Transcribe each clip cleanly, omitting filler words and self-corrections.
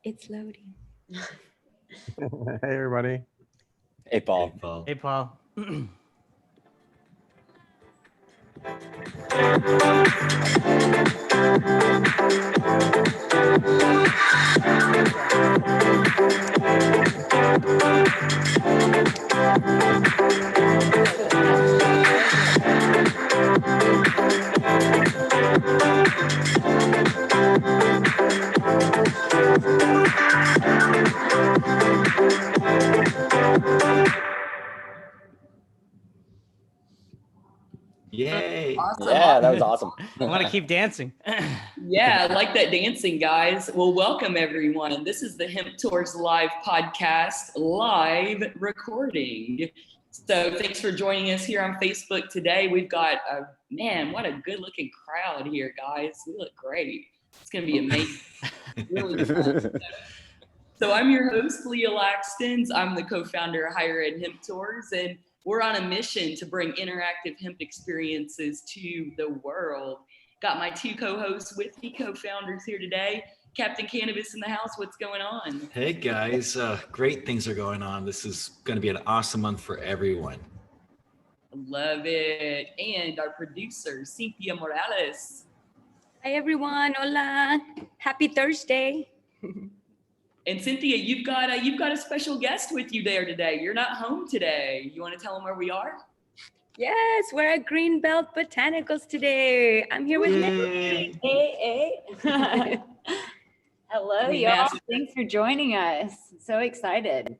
It's loading. Hey, everybody. Hey, Paul. Hey, Paul. Hey, Paul. Yay. Awesome. Yeah, that was awesome. I want to keep dancing. Yeah, I like that dancing, guys. Well, welcome everyone. This is the Hemp Tours Live podcast, live recording. So thanks for joining us here on Facebook today. We've got, man, what a good looking crowd here, guys. We look great. It's going to be amazing. Really fun. So I'm your host, Leah Laxtons. I'm the co-founder of Higher Ed Hemp Tours, and we're on a mission to bring interactive hemp experiences to the world. Got my two co-hosts with me, co-founders here today. Captain Cannabis in the house, what's going on? Hey guys, great things are going on. This is going to be an awesome month for everyone. Love it. And our producer, Cynthia Morales. Hi, everyone. Hola. Happy Thursday. And Cynthia, you've got a special guest with you there today. You're not home today. You want to tell them where we are? Yes, we're at Greenbelt Botanicals today. I'm here with Yay. Hey. Hello, Hey, y'all. Master. Thanks for joining us. So excited.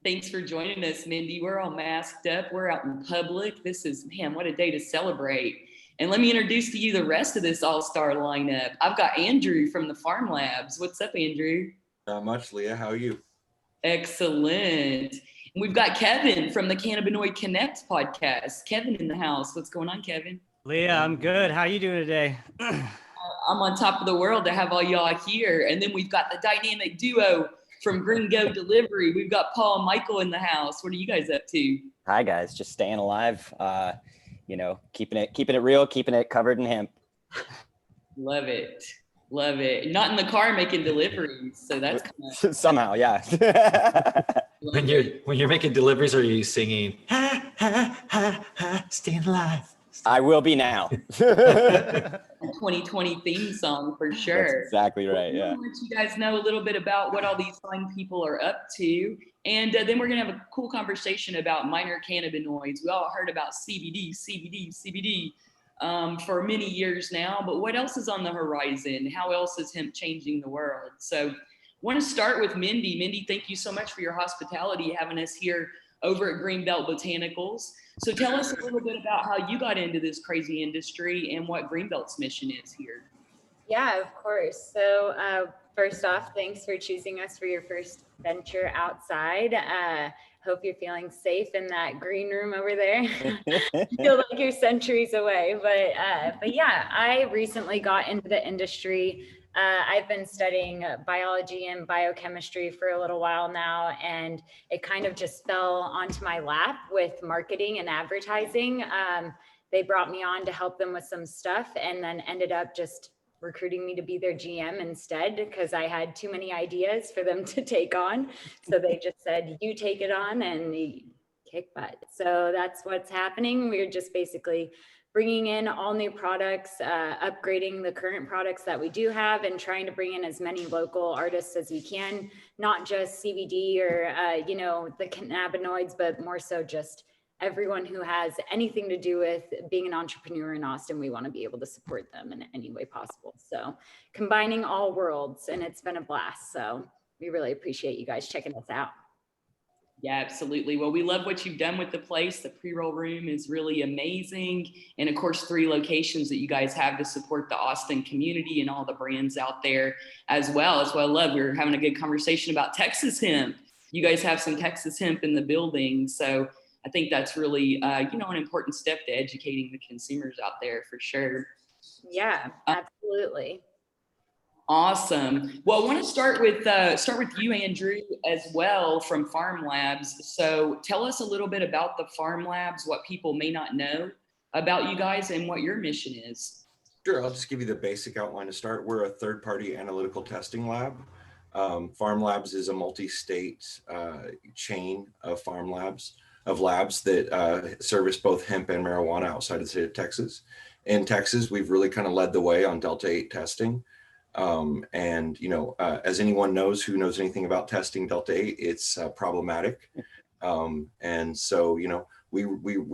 Thanks for joining us, Mindy. We're all masked up. We're out in public. This is, man, what a day to celebrate. And let me introduce to you the rest of this all-star lineup. I've got Andrew from the Farm Labs. What's up, Andrew? Not much, Leah. How are you? Excellent. And we've got Kevin from the Cannabinoid Connect podcast. Kevin in the house. What's going on, Kevin? Leah, I'm good. How you doing today? I'm on top of the world to have all y'all here. And then we've got the dynamic duo from GreenGo Delivery. We've got Paul and Michael in the house. What are you guys up to? Hi, guys. Just staying alive. Keeping it real, keeping it covered in hemp. Love it. Love it. Not in the car making deliveries. So that's kind of Somehow, yeah. When you're making deliveries, are you singing, ha, ha, ha, ha, staying alive? I will be now. a 2020 theme song for sure. That's exactly right, yeah. I'll let you guys know a little bit about what all these fine people are up to. And then we're going to have a cool conversation about minor cannabinoids. We all heard about CBD for many years now, but what else is on the horizon? How else is hemp changing the world? So I want to start with Mindy. Mindy, thank you so much for your hospitality, having us here over at Greenbelt Botanicals. So tell us a little bit about how you got into this crazy industry and what Greenbelt's mission is here. Yeah, of course. So first off, thanks for choosing us for your first venture outside. Hope you're feeling safe in that green room over there. Feel like you're centuries away, but yeah, I recently got into the industry. I've been studying biology and biochemistry for a little while now, and it kind of just fell onto my lap with marketing and advertising. They brought me on to help them with some stuff, and then ended up just recruiting me to be their GM instead, because I had too many ideas for them to take on. So they just said, you take it on and kick butt. So that's what's happening. We're just basically bringing in all new products, upgrading the current products that we do have, and trying to bring in as many local artists as we can, not just CBD or, the cannabinoids, but more so just everyone who has anything to do with being an entrepreneur in Austin. We want to be able to support them in any way possible. So combining all worlds, and it's been a blast. So we really appreciate you guys checking us out. Yeah, absolutely. Well, we love what you've done with the place. The pre-roll room is really amazing. And of course, 3 locations that you guys have to support the Austin community and all the brands out there as well. That's what I love. We were having a good conversation about Texas hemp. You guys have some Texas hemp in the building. So I think that's really, an important step to educating the consumers out there for sure. Yeah, absolutely. Awesome. Well, I want to start with you, Andrew, as well from Farm Labs. So tell us a little bit about the Farm Labs, what people may not know about you guys and what your mission is. Sure, I'll just give you the basic outline to start. We're a third-party analytical testing lab. Farm Labs is a multi-state chain of labs that service both hemp and marijuana outside of the state of Texas. In Texas, we've really kind of led the way on Delta-8 testing. As anyone knows who knows anything about testing Delta-8, it's problematic. And so, we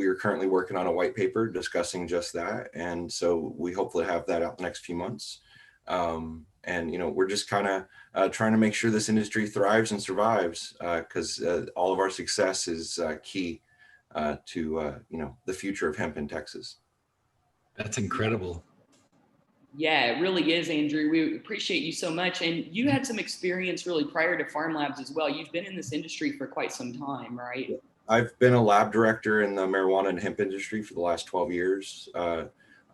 are currently working on a white paper discussing just that. And so we hopefully have that out the next few months. We're just kind of trying to make sure this industry thrives and survives, because all of our success is key to the future of hemp in Texas. That's incredible. Yeah, it really is, Andrew. We appreciate you so much. And you had some experience really prior to Farm Labs as well. You've been in this industry for quite some time, right? I've been a lab director in the marijuana and hemp industry for the last 12 years.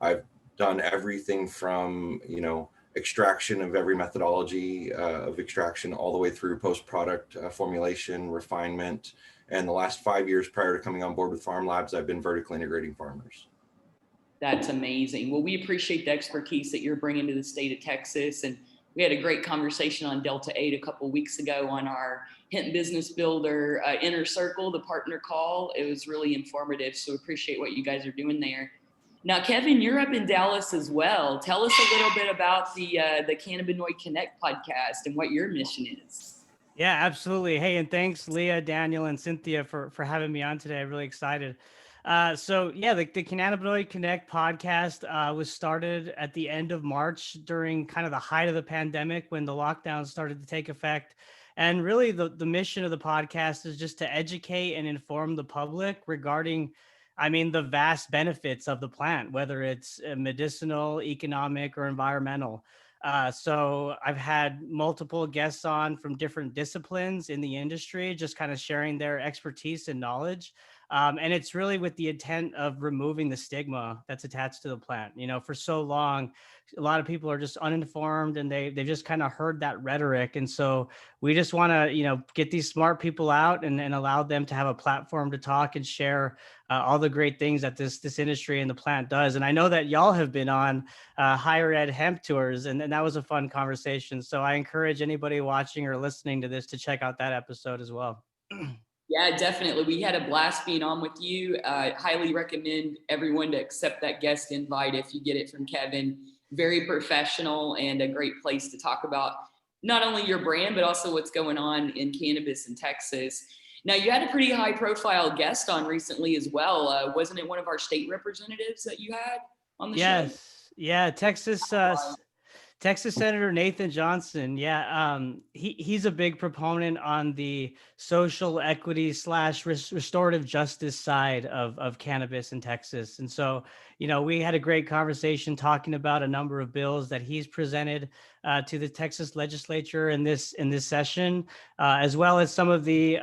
I've done everything from, extraction of every methodology of extraction all the way through post-product formulation, refinement. And the last 5 years prior to coming on board with Farm Labs, I've been vertically integrating farmers. That's amazing. Well, we appreciate the expertise that you're bringing to the state of Texas. And we had a great conversation on Delta-8 a couple of weeks ago on our Hemp Business Builder Inner Circle, the partner call. It was really informative. So appreciate what you guys are doing there. Now, Kevin, you're up in Dallas as well. Tell us a little bit about the Cannabinoid Connect podcast and what your mission is. Yeah, absolutely. Hey, and thanks, Leah, Daniel, and Cynthia for having me on today. I'm really excited. The Cannabinoid Connect podcast was started at the end of March during kind of the height of the pandemic when the lockdown started to take effect. And really the mission of the podcast is just to educate and inform the public regarding, the vast benefits of the plant, whether it's medicinal, economic, or environmental. So I've had multiple guests on from different disciplines in the industry, just kind of sharing their expertise and knowledge. And it's really with the intent of removing the stigma that's attached to the plant. For so long, a lot of people are just uninformed and they've just kind of heard that rhetoric. And so we just want to, get these smart people out and allow them to have a platform to talk and share all the great things that this industry and the plant does. And I know that y'all have been on higher ed hemp tours, and that was a fun conversation. So I encourage anybody watching or listening to this to check out that episode as well. Yeah, definitely. We had a blast being on with you. Highly recommend everyone to accept that guest invite if you get it from Kevin. Very professional and a great place to talk about not only your brand, but also what's going on in cannabis in Texas. Now, you had a pretty high profile guest on recently as well. Wasn't it one of our state representatives that you had on the show? Yes. Yeah. Texas Senator Nathan Johnson. Yeah. He's a big proponent on the social equity / restorative justice side of cannabis in Texas. And so, we had a great conversation talking about a number of bills that he's presented to the Texas legislature in this session, as well as some of the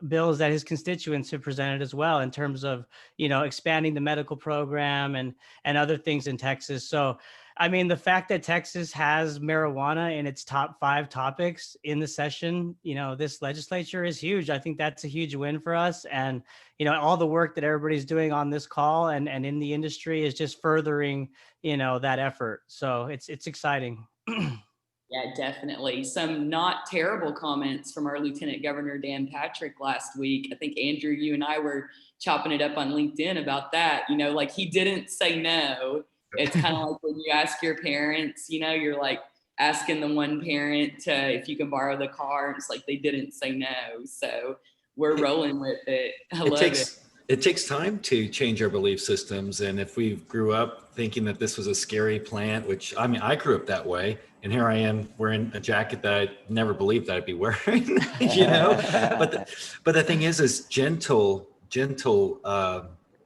bills that his constituents have presented as well in terms of, expanding the medical program and other things in Texas. So, the fact that Texas has marijuana in its top 5 topics in the session, this legislature is huge. I think that's a huge win for us. And, all the work that everybody's doing on this call and in the industry is just furthering, that effort. So it's exciting. Yeah, definitely. Some not terrible comments from our Lieutenant Governor Dan Patrick last week. I think, Andrew, you and I were chopping it up on LinkedIn about that. He didn't say no. It's kind of like when you ask your parents, you're like asking the one parent if you can borrow the car. And it's like they didn't say no. So we're rolling with it. I love it. It takes time to change our belief systems. And if we grew up thinking that this was a scary plant, which I grew up that way, and here I am wearing a jacket that I never believed that I'd be wearing, But the thing is gentle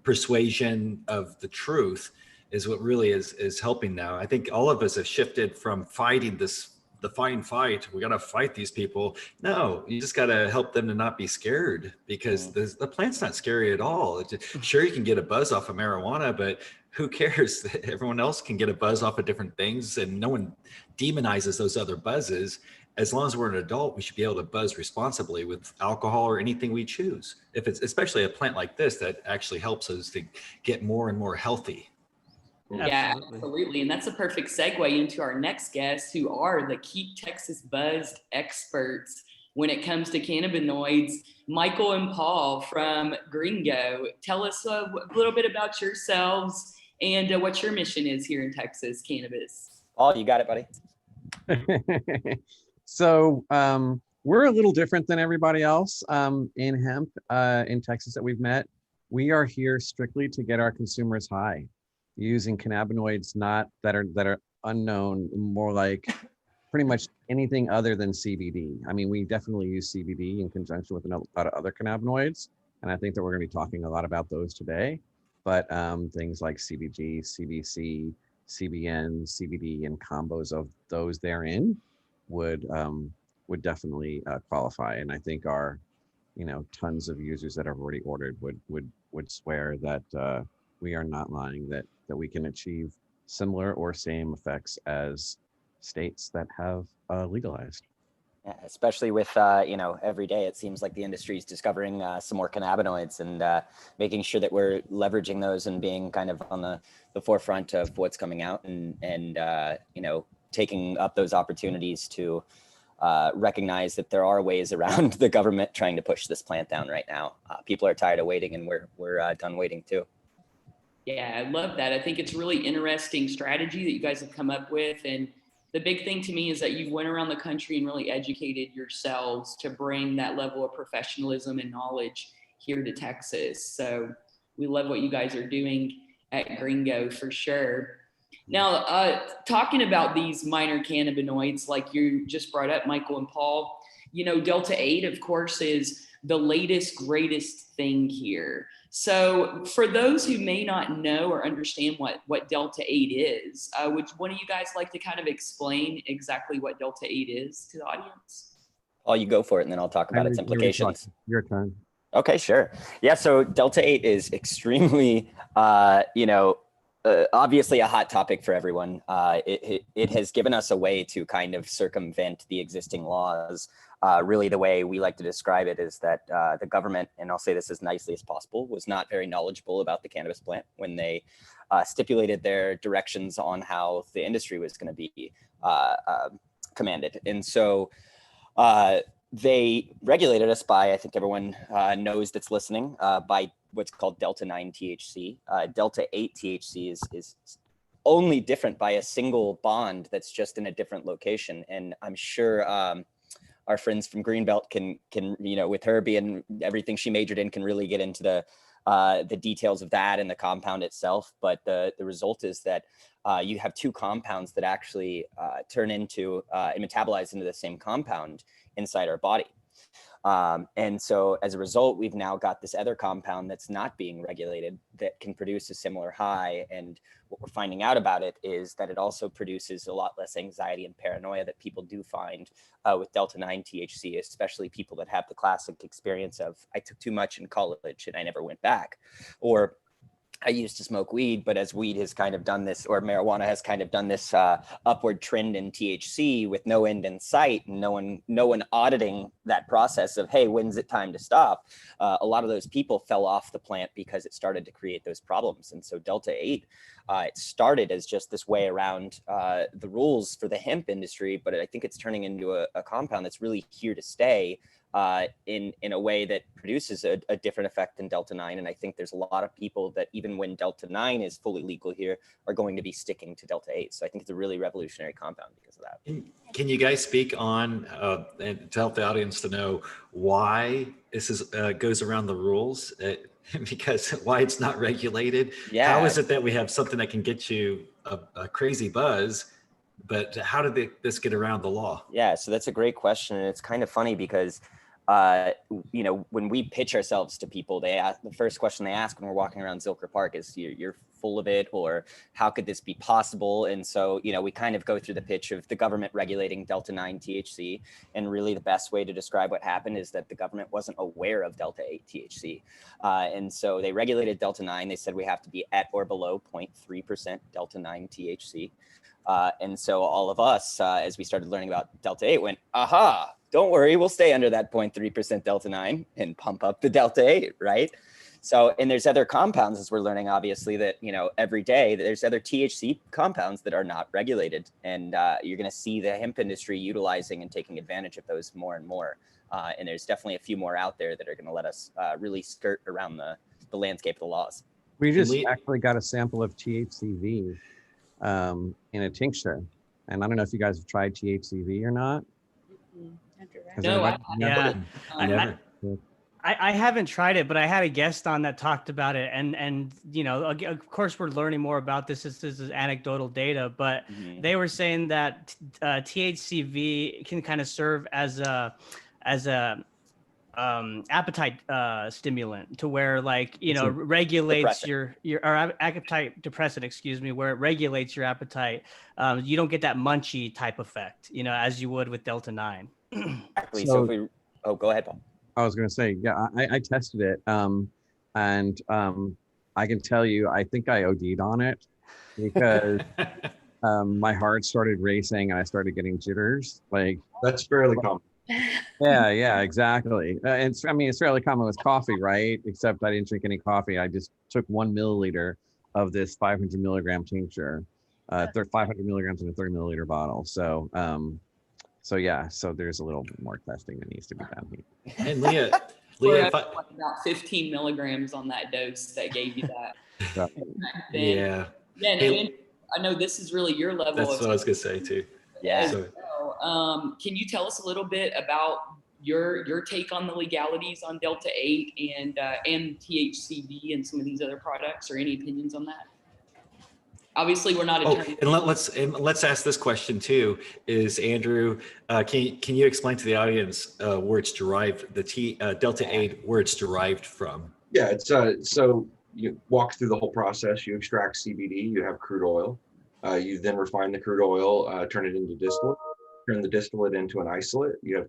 persuasion of the truth is what really is helping now. I think all of us have shifted from fighting the fight. We got to fight these people. No, you just got to help them to not be scared, because the plant's not scary at all. Sure, you can get a buzz off of marijuana, but who cares? Everyone else can get a buzz off of different things, and no one demonizes those other buzzes. As long as we're an adult, we should be able to buzz responsibly with alcohol or anything we choose. If it's especially a plant like this that actually helps us to get more and more healthy. Yeah, Absolutely. absolutely. And that's a perfect segue into our next guests, who are the Keep Texas Buzzed experts when it comes to cannabinoids. Michael and Paul from GreenGo. Tell us a little bit about yourselves and what your mission is here in Texas cannabis. Paul, you got it, buddy. So we're a little different than everybody else in hemp in Texas that we've met. We are here strictly to get our consumers high, using cannabinoids that are unknown, more like pretty much anything other than CBD. I mean, we definitely use CBD in conjunction with a lot of other cannabinoids, and I think that we're going to be talking a lot about those today. But things like CBG, CBC, CBN, CBD, and combos of those therein would definitely qualify. And I think our, tons of users that have already ordered would swear that we are not lying, that we can achieve similar or same effects as states that have legalized. Yeah, especially with, every day it seems like the industry is discovering some more cannabinoids and making sure that we're leveraging those and being kind of on the forefront of what's coming out and taking up those opportunities to recognize that there are ways around the government trying to push this plant down right now. People are tired of waiting, and we're done waiting too. Yeah, I love that. I think it's a really interesting strategy that you guys have come up with. And the big thing to me is that you went around the country and really educated yourselves to bring that level of professionalism and knowledge here to Texas. So we love what you guys are doing at GreenGo for sure. Now, talking about these minor cannabinoids, like you just brought up, Michael and Paul, Delta-8, of course, is the latest, greatest thing here. So for those who may not know or understand what Delta-8 is, would one of you guys like to kind of explain exactly what Delta-8 is to the audience? Paul, you go for it, and then I'll talk about its implications. Your turn. Okay, sure. Yeah, so Delta-8 is extremely, obviously a hot topic for everyone. It has given us a way to kind of circumvent the existing laws. Really, the way we like to describe it is that the government, and I'll say this as nicely as possible, was not very knowledgeable about the cannabis plant when they stipulated their directions on how the industry was going to be commanded. And so they regulated us by, I think everyone knows that's listening, by what's called Delta-9 THC. Delta-8 THC is only different by a single bond that's just in a different location. And I'm sure our friends from Greenbelt can with her being everything she majored in, can really get into the details of that and the compound itself. But the result is that you have two compounds that actually turn into and metabolize into the same compound inside our body. And so as a result, we've now got this other compound that's not being regulated that can produce a similar high. And what we're finding out about it is that it also produces a lot less anxiety and paranoia that people do find with Delta-9 THC, especially people that have the classic experience of, I took too much in college and I never went back, or I used to smoke weed, but as weed has kind of done this, or marijuana has kind of done this upward trend in THC with no end in sight, and no one auditing that process of, hey, when's it time to stop? A lot of those people fell off the plant because it started to create those problems. And so Delta-8, it started as just this way around the rules for the hemp industry, but I think it's turning into a compound that's really here to stay. In a way that produces a different effect than Delta-9. And I think there's a lot of people that even when Delta-9 is fully legal here are going to be sticking to Delta-8. So I think it's a really revolutionary compound because of that. Can you guys speak on and to help the audience to know why this is goes around the rules? Because why it's not regulated? Yeah. How is it that we have something that can get you a crazy buzz, but how did this get around the law? Yeah, so that's a great question. And it's kind of funny because when we pitch ourselves to people, the first question they ask when we're walking around Zilker Park is, you're full of it, or how could this be possible? And so, we kind of go through the pitch of the government regulating Delta-9 THC. And really the best way to describe what happened is that the government wasn't aware of Delta-8 THC. And so they regulated Delta-9. They said we have to be at or below 0.3% Delta-9 THC. And so all of us, as we started learning about Delta-8, went, aha, don't worry, we'll stay under that 0.3% Delta-9 and pump up the Delta-8, right? So, and there's other compounds, as we're learning, obviously, that, you know, every day there's other THC compounds that are not regulated. And you're going to see the hemp industry utilizing and taking advantage of those more and more. And there's definitely a few more out there that are going to let us really skirt around the landscape of the laws. We just actually got a sample of THCV in a tincture. And I don't know if you guys have tried THCV or not. No, I haven't tried it, but I had a guest on that talked about it, and you know, of course, we're learning more about this. This is anecdotal data, but they were saying that THCV can kind of serve as a appetite stimulant, to where, like, you know, regulates your or appetite depressant, excuse me, where it regulates your appetite. You don't get that munchy type effect, you know, as you would with Delta-9. Exactly. So if we, go ahead, Paul. I was going to say, yeah, I tested it, and I can tell you, I think I OD'd on it, because my heart started racing and I started getting jitters. Like, that's fairly common. Yeah, exactly. It's fairly common with coffee, right? Except I didn't drink any coffee. I just took 1 milliliter of this 500 milligram tincture, 500 milligrams in a 30 milliliter bottle. So there's a little bit more testing that needs to be done here. And Leah, about 15 milligrams on that dose that gave you that. Yeah. Yeah. And I know this is really your level. That's what I was gonna say too. Yeah. So, can you tell us a little bit about your take on the legalities on Delta-8 and THCV and some of these other products, or any opinions on that? Obviously, we're not. And let's ask this question too. Is Andrew? Can you explain to the audience where it's derived? The Delta-8, where it's derived from? Yeah, it's so you walk through the whole process. You extract CBD. You have crude oil. You then refine the crude oil, turn it into distillate. Turn the distillate into an isolate. You have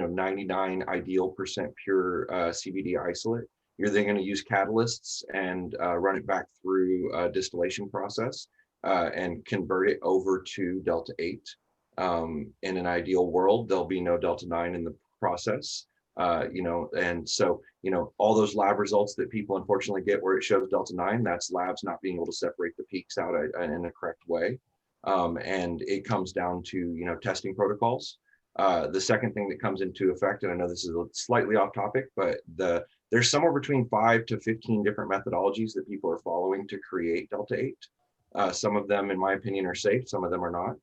99 ideal % pure CBD isolate. You're then going to use catalysts and run it back through a distillation process and convert it over to Delta-8. In an ideal world, there'll be no Delta-9 in the process. And so, all those lab results that people unfortunately get where it shows Delta-9, that's labs not being able to separate the peaks out in a correct way. And it comes down to, testing protocols. The second thing that comes into effect, and I know this is slightly off topic, but there's somewhere between 5 to 15 different methodologies that people are following to create Delta-8. Some of them, in my opinion, are safe. Some of them are not.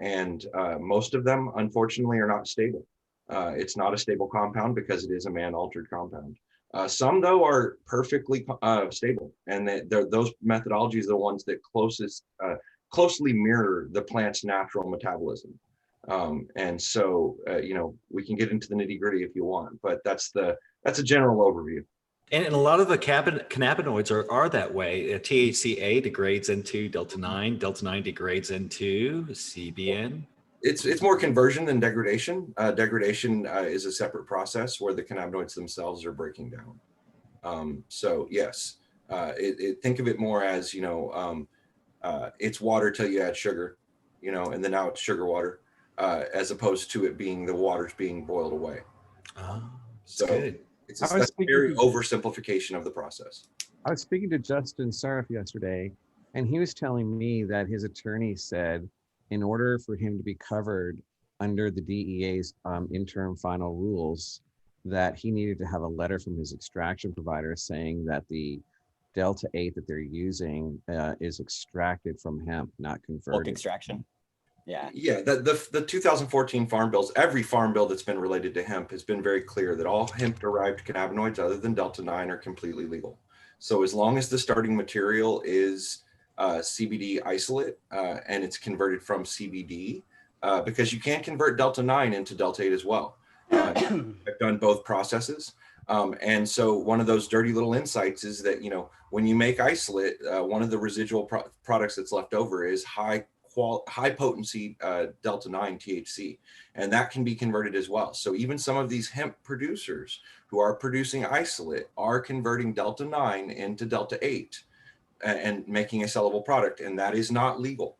And most of them, unfortunately, are not stable. It's not a stable compound because it is a man-altered compound. Some, though, are perfectly stable. And those methodologies are the ones that closely mirror the plant's natural metabolism. And so, we can get into the nitty gritty if you want, but that's a general overview. And a lot of the cannabinoids are that way. THCA degrades into Delta-9. Delta-9 degrades into CBN. It's more conversion than degradation. Degradation is a separate process where the cannabinoids themselves are breaking down. So yes, think of it more as, it's water till you add sugar, and then now it's sugar water, as opposed to it being the water's being boiled away. Oh, so good. It's a very oversimplification of the process. I was speaking to Justin Sarif yesterday, and he was telling me that his attorney said, in order for him to be covered under the DEA's interim final rules, that he needed to have a letter from his extraction provider saying that the Delta-8 that they're using is extracted from hemp, not converted. Bulk extraction. Yeah. Yeah. The 2014 farm bills, every farm bill that's been related to hemp has been very clear that all hemp-derived cannabinoids other than Delta-9 are completely legal. So as long as the starting material is CBD isolate and it's converted from CBD, because you can convert Delta-9 into Delta-8 as well. I've done both processes. And so one of those dirty little insights is that, when you make isolate, one of the residual products that's left over is high potency Delta-9 THC, and that can be converted as well. So even some of these hemp producers who are producing isolate are converting Delta-9 into Delta-8 and making a sellable product, and that is not legal.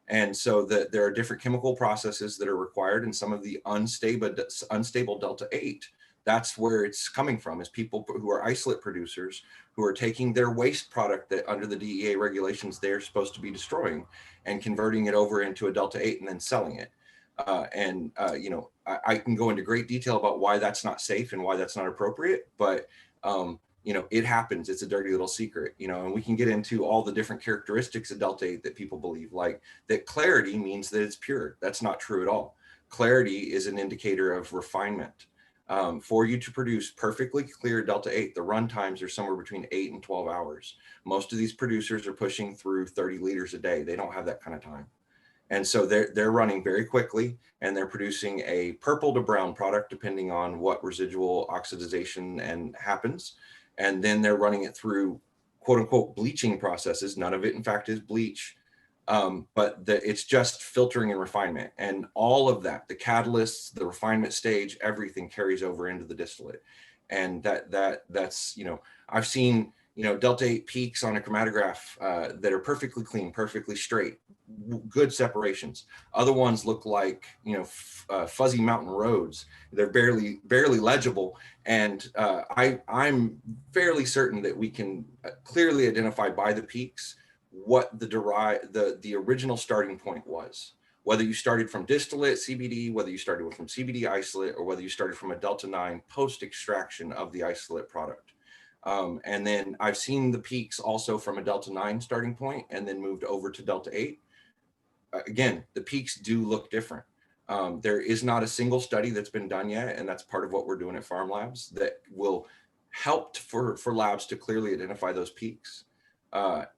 And so there are different chemical processes that are required, and some of the unstable Delta-8 That's where it's coming from, is people who are isolate producers who are taking their waste product that under the DEA regulations they're supposed to be destroying and converting it over into a Delta-8 and then selling it. You know, I can go into great detail about why that's not safe and why that's not appropriate, but you know, it happens. It's a dirty little secret, you know, and we can get into all the different characteristics of Delta-8 that people believe, like that clarity means that it's pure. That's not true at all. Clarity is an indicator of refinement. For you to produce perfectly clear Delta-8, the run times are somewhere between 8 and 12 hours. Most of these producers are pushing through 30 liters a day. They don't have that kind of time. And so they're running very quickly, and they're producing a purple to brown product depending on what residual oxidization and happens. And then they're running it through quote unquote bleaching processes. None of it in fact is bleach, but it's just filtering and refinement. And all of that, the catalysts, the refinement stage, everything carries over into the distillate. And that's, you know, I've seen, you know, Delta-8 peaks on a chromatograph that are perfectly clean, perfectly straight, good separations. Other ones look like, you know, fuzzy mountain roads. They're barely legible. And I'm fairly certain that we can clearly identify by the peaks what the original starting point was. Whether you started from distillate CBD, whether you started from CBD isolate, or whether you started from a Delta-9 post extraction of the isolate product. And then I've seen the peaks also from a Delta-9 starting point and then moved over to Delta-8. Again, the peaks do look different. There is not a single study that's been done yet, and that's part of what we're doing at Farm Labs that will help for labs to clearly identify those peaks.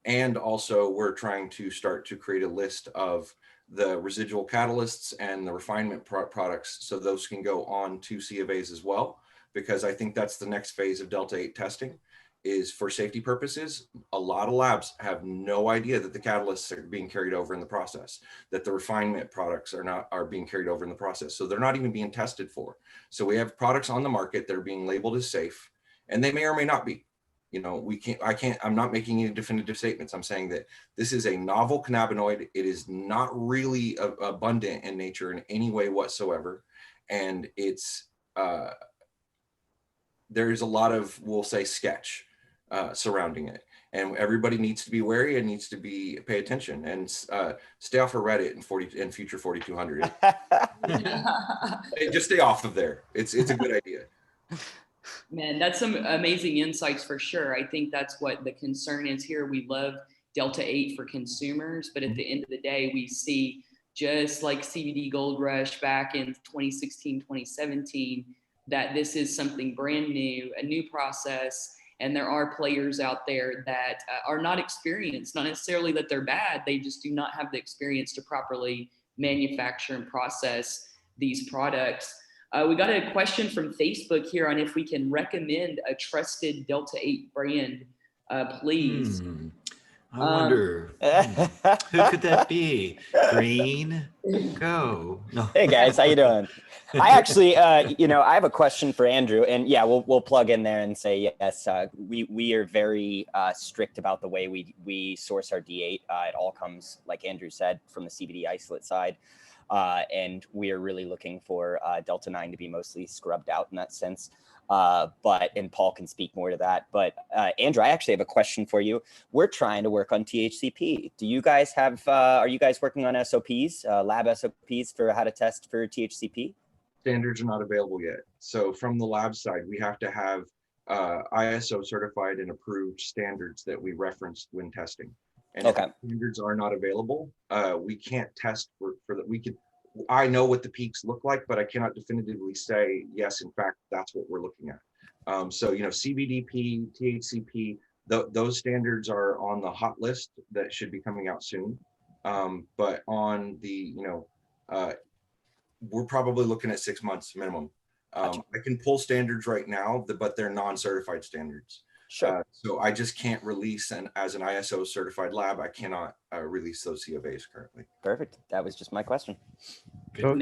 And also we're trying to start to create a list of the residual catalysts and the refinement products so those can go on to C of A's as well, because I think that's the next phase of Delta-8 testing, is for safety purposes. A lot of labs have no idea that the catalysts are being carried over in the process, that the refinement products are being carried over in the process. So they're not even being tested for. So we have products on the market that are being labeled as safe, and they may or may not be. You know, I'm not making any definitive statements. I'm saying that this is a novel cannabinoid. It is not really abundant in nature in any way whatsoever. And it's, there's a lot of, we'll say, sketch surrounding it, and everybody needs to be wary and needs to pay attention and stay off of Reddit and future 4200. Just stay off of there. It's a good idea. Man, that's some amazing insights for sure. I think that's what the concern is here. We love Delta-8 for consumers, but at the end of the day, we see, just like CBD Gold Rush back in 2016, 2017, that this is something brand new, a new process. And there are players out there that are not experienced, not necessarily that they're bad, they just do not have the experience to properly manufacture and process these products. We got a question from Facebook here on if we can recommend a trusted Delta-8 brand, please. I wonder, who could that be? GreenGo. No. Hey guys, how you doing? I actually, you know, I have a question for Andrew, and yeah, we'll plug in there and say yes. We are very strict about the way we source our D8. It all comes, like Andrew said, from the CBD isolate side. And we are really looking for Delta-9 to be mostly scrubbed out in that sense. And Paul can speak more to that. But Andrew, I actually have a question for you. We're trying to work on THCP. Do you guys have, are you guys working on SOPs, lab SOPs for how to test for THCP? Standards are not available yet. So from the lab side, we have to have ISO certified and approved standards that we referenced when testing. And if standards are not available, we can't test for that. I know what the peaks look like, but I cannot definitively say, yes, in fact, that's what we're looking at. So, you know, CBDP, THCP, those standards are on the hot list that should be coming out soon. But on the, you know, we're probably looking at 6 months minimum. I can pull standards right now, but they're non-certified standards. Sure. So I just can't release, and as an ISO certified lab, I cannot release those C of A's currently. Perfect. That was just my question. So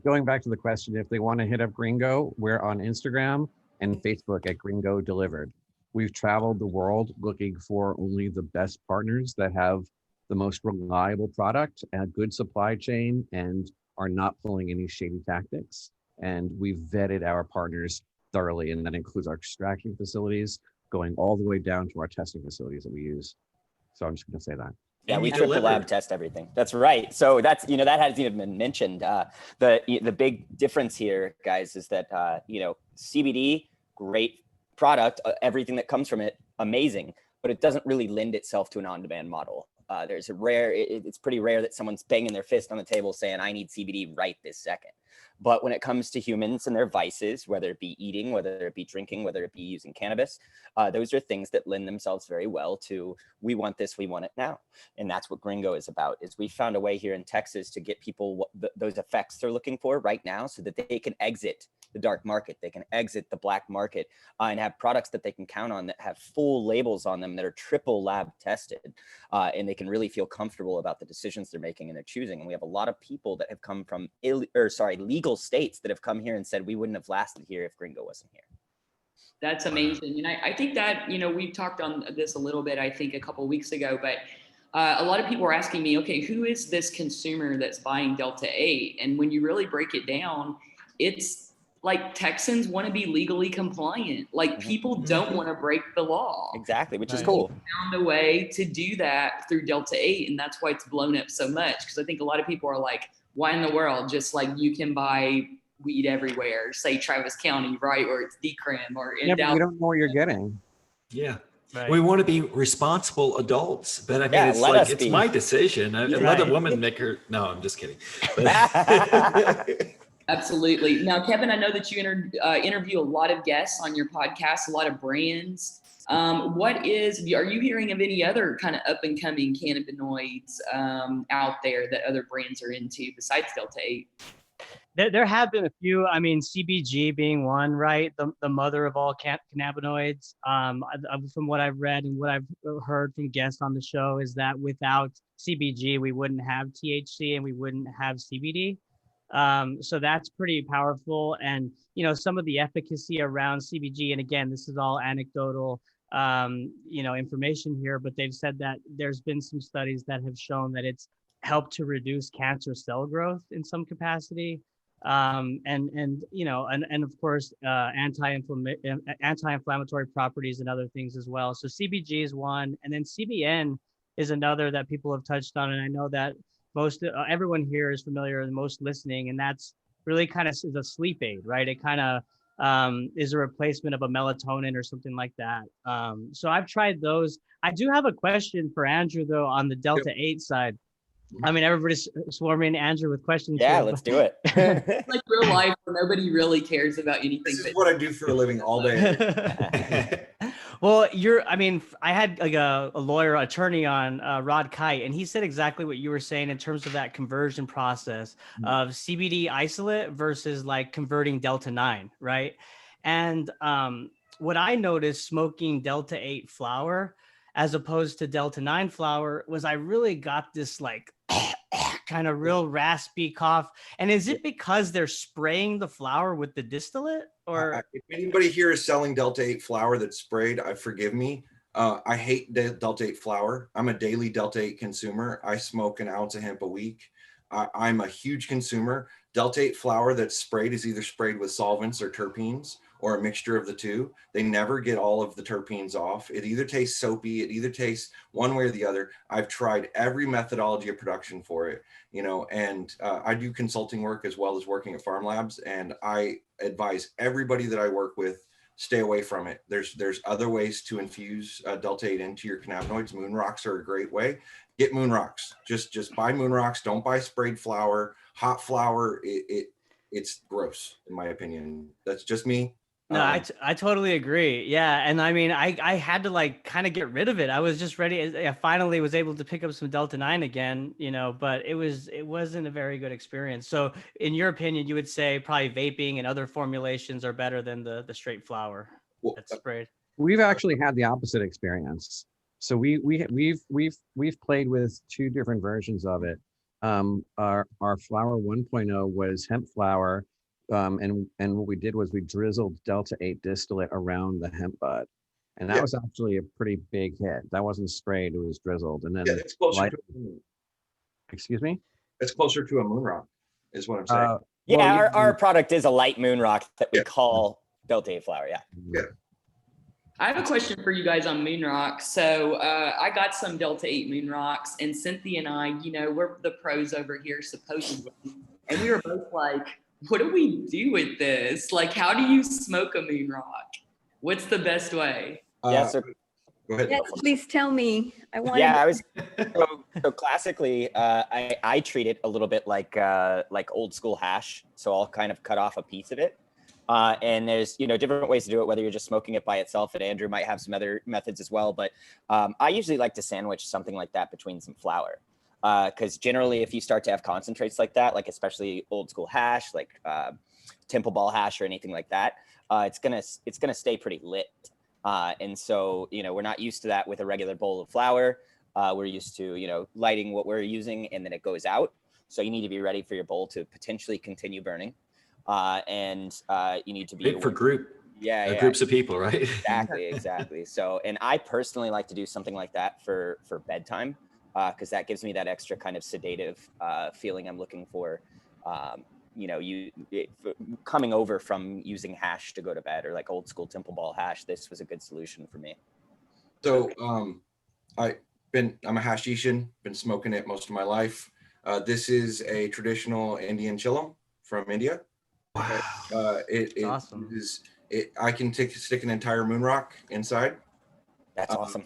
going back to the question, if they want to hit up GreenGo, we're on Instagram and Facebook at GreenGo Delivered. We've traveled the world looking for only the best partners that have the most reliable product, a good supply chain, and are not pulling any shady tactics. And we've vetted our partners thoroughly, and that includes our extraction facilities going all the way down to our testing facilities that we use. So I'm just going to say that. Yeah, And we you triple deliver. lab test everything. That's right. So that's, that hasn't even been mentioned. The big difference here, guys, is that, CBD, great product, everything that comes from it, amazing, but it doesn't really lend itself to an on-demand model. There's a rare, it's pretty rare that someone's banging their fist on the table saying, I need CBD right this second. But when it comes to humans and their vices, whether it be eating, whether it be drinking, whether it be using cannabis, those are things that lend themselves very well to, we want this, we want it now. And that's what GreenGo is about, is we found a way here in Texas to get people those effects they're looking for right now so that they can exit the dark market, they can exit the black market, and have products that they can count on that have full labels on them that are triple lab tested, and they can really feel comfortable about the decisions they're making and they're choosing. And we have a lot of people that have come from legal states that have come here and said we wouldn't have lasted here if GreenGo wasn't here. That's amazing. And I think that, we've talked on this a little bit, I think a couple of weeks ago, but a lot of people are asking me, okay, who is this consumer that's buying Delta-8? And when you really break it down, it's like Texans want to be legally compliant. Like people don't want to break the law. Exactly, which is Right. cool. Found a way to do that through Delta-8, and that's why it's blown up so much. Because I think a lot of people are like, why in the world? Just like you can buy weed everywhere, say Travis County, right? Or it's Decrim or in Yeah, but Dallas. you don't know what you're getting. Yeah. Right. We want to be responsible adults, but I mean, Yeah, it's let like, us it's be. my decision. Let a Right. woman make her, no, I'm just kidding. But- Absolutely. Now, Kevin, I know that you interview a lot of guests on your podcast, a lot of brands. Are you hearing of any other kind of up and coming cannabinoids out there that other brands are into besides Delta-8? There have been a few. I mean, CBG being one, right? The mother of all cannabinoids. From what I've read and what I've heard from guests on the show is that without CBG, we wouldn't have THC and we wouldn't have CBD. So that's pretty powerful. And, some of the efficacy around CBG, and again, this is all anecdotal, information here, but they've said that there's been some studies that have shown that it's helped to reduce cancer cell growth in some capacity. And of course, anti-inflammatory properties and other things as well. So CBG is one, and then CBN is another that people have touched on. And I know that everyone here is familiar, and most listening, and that's really kind of is a sleep aid, right? It kind of is a replacement of a melatonin or something like that. So I've tried those. I do have a question for Andrew though on the Delta-8 side. I mean, everybody's swarming Andrew with questions. Yeah, here, let's do it. It's like real life where nobody really cares about anything. This is but- what I do for a living all day. Well, I had like a lawyer attorney on Rod Kite, and he said exactly what you were saying in terms of that conversion process of CBD isolate versus like converting Delta-9, right? And what I noticed smoking Delta-8 flower as opposed to Delta-9 flower was I really got this like kind of real raspy cough. And is it because they're spraying the flower with the distillate, or If anybody here is selling Delta-8 flower that's sprayed, forgive me. I hate Delta-8 flower. I'm a daily Delta-8 consumer. I smoke an ounce of hemp a week. I'm a huge consumer. Delta-8 flower that's sprayed is either sprayed with solvents or terpenes or a mixture of the two. They never get all of the terpenes off. It either tastes soapy, it either tastes one way or the other. I've tried every methodology of production for it, and I do consulting work as well as working at farm labs. And I advise everybody that I work with, stay away from it. There's other ways to infuse Delta-8 into your cannabinoids. Moon rocks are a great way. Get moon rocks. Just buy moon rocks. Don't buy sprayed flower. Hot flower, it's gross in my opinion. That's just me. No, I totally agree. Yeah. And I mean, I had to like kind of get rid of it. I was just ready. I finally was able to pick up some Delta-9 again, but it wasn't a very good experience. So in your opinion, you would say probably vaping and other formulations are better than the straight flower that's sprayed. We've actually had the opposite experience. So we've played with two different versions of it. Our flower 1.0 was hemp flower. And what we did was we drizzled Delta-8 distillate around the hemp bud. And that was actually a pretty big hit. That wasn't sprayed, it was drizzled. And then it's closer excuse me? It's closer to a moon rock, is what I'm saying. Yeah, Well, our product is a light moon rock that we call Delta-8 flower, yeah. I have a question for you guys on moon rocks. So I got some Delta-8 moon rocks, and Cynthia and I, we're the pros over here supposedly, and we were both like, what do we do with this? Like, how do you smoke a moon rock? What's the best way? So go ahead. Yes, please tell me. I want. yeah, I was so classically, I treat it a little bit like old school hash. So I'll kind of cut off a piece of it. And there's, different ways to do it, whether you're just smoking it by itself, and Andrew might have some other methods as well. But I usually like to sandwich something like that between some flour. Because generally, if you start to have concentrates like that, like especially old school hash, like Temple Ball hash or anything like that, it's gonna stay pretty lit. And so, we're not used to that with a regular bowl of flour. We're used to, lighting what we're using and then it goes out. So you need to be ready for your bowl to potentially continue burning. And you need to be Big for groups of people, right? Exactly. So, and I personally like to do something like that for bedtime, because that gives me that extra kind of sedative feeling I'm looking for. Coming over from using hash to go to bed, or like old school Temple Ball hash, this was a good solution for me. So I'm a hashishan, been smoking it most of my life. This is a traditional Indian Chillum from India. Wow. Awesome. I can stick an entire moon rock inside. That's awesome.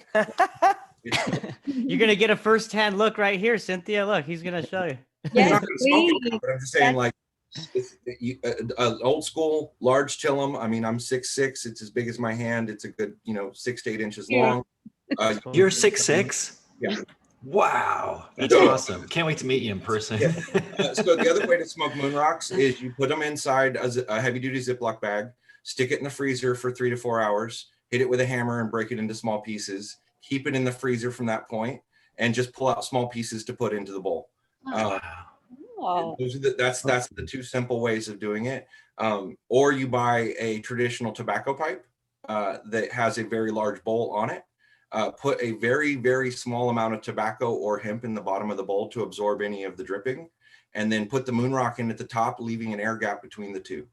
You're gonna get a first-hand look right here, Cynthia. Look, he's gonna show you. I'm Yes, not gonna smoke please. it, but I'm just saying, like, old school large Chillum. I mean, I'm 6'6". It's as big as my hand. It's a good, 6 to 8 inches long. You're 6'6"? Yeah. Wow, that's awesome. Can't wait to meet you in person. Yeah. So the other way to smoke moon rocks is you put them inside a heavy duty Ziploc bag, stick it in the freezer for 3 to 4 hours, hit it with a hammer and break it into small pieces, keep it in the freezer from that point, and just pull out small pieces to put into the bowl. Oh. That's the two simple ways of doing it. Or you buy a traditional tobacco pipe that has a very large bowl on it. Put a very, very small amount of tobacco or hemp in the bottom of the bowl to absorb any of the dripping, and then put the moon rock in at the top, leaving an air gap between the two.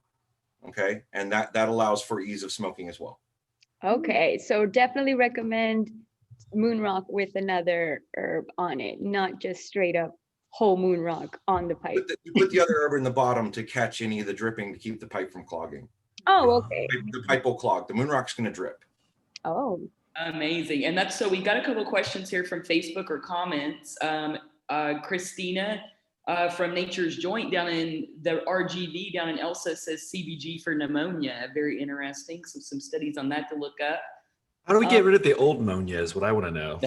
Okay, and that allows for ease of smoking as well. Okay, so definitely recommend moon rock with another herb on it, not just straight up whole moon rock on the pipe. Put the other herb in the bottom to catch any of the dripping to keep the pipe from clogging. Oh, okay. The pipe will clog. The moon rock's going to drip. Oh. Amazing. And that's, so we got a couple of questions here from Facebook or comments. Christina from Nature's Joint down in the RGV down in Elsa says CBG for pneumonia. Very interesting. So some studies on that to look up. How do we get rid of the old pneumonia is what I want to know.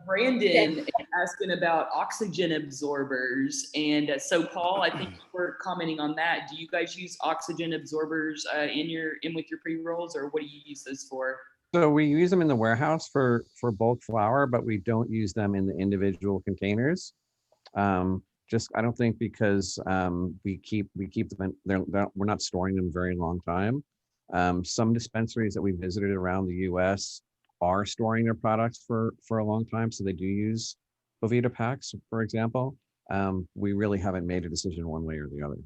Brandon asking about oxygen absorbers, and so Paul, I think we're commenting on that. Do you guys use oxygen absorbers in with your pre-rolls, or what do you use those for? So we use them in the warehouse for bulk flour, but we don't use them in the individual containers. I don't think because we keep them we're not storing them a very long time. Some dispensaries that we visited around the U.S. are storing their products for a long time, so they do use Bovita packs, for example. We really haven't made a decision one way or the other.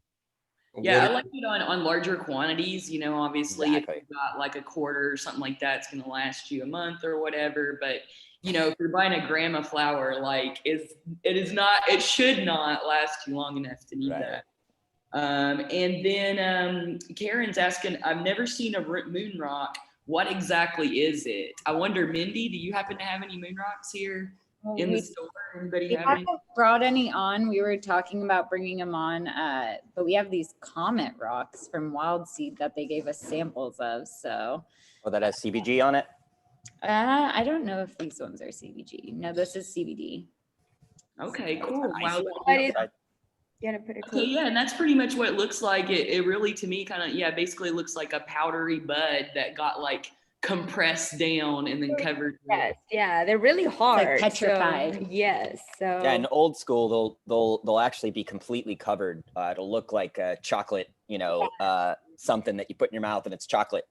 Yeah, I like it on larger quantities. Obviously, Exactly. if you've got like a quarter or something like that, it's going to last you a month or whatever. But if you're buying a gram of flour, like it should not last you long enough to need that. And then Karen's asking, I've never seen a moon rock. What exactly is it? I wonder, Mindy, do you happen to have any moon rocks here in the store? Anybody We have any? haven't brought any on. We were talking about bringing them on, but we have these Comet rocks from Wild Seed that they gave us samples of. So, That has CBG on it. I don't know if these ones are CBG. No, this is CBD. Okay, cool. Wow. So yeah, and that's pretty much what it looks like. It really, to me, kind of, basically looks like a powdery bud that got like compressed down and then covered. Yes, yeah, they're really hard. Like petrified. So, yes. So Yeah, in old school, they'll actually be completely covered. It'll look like a chocolate, something that you put in your mouth and it's chocolate.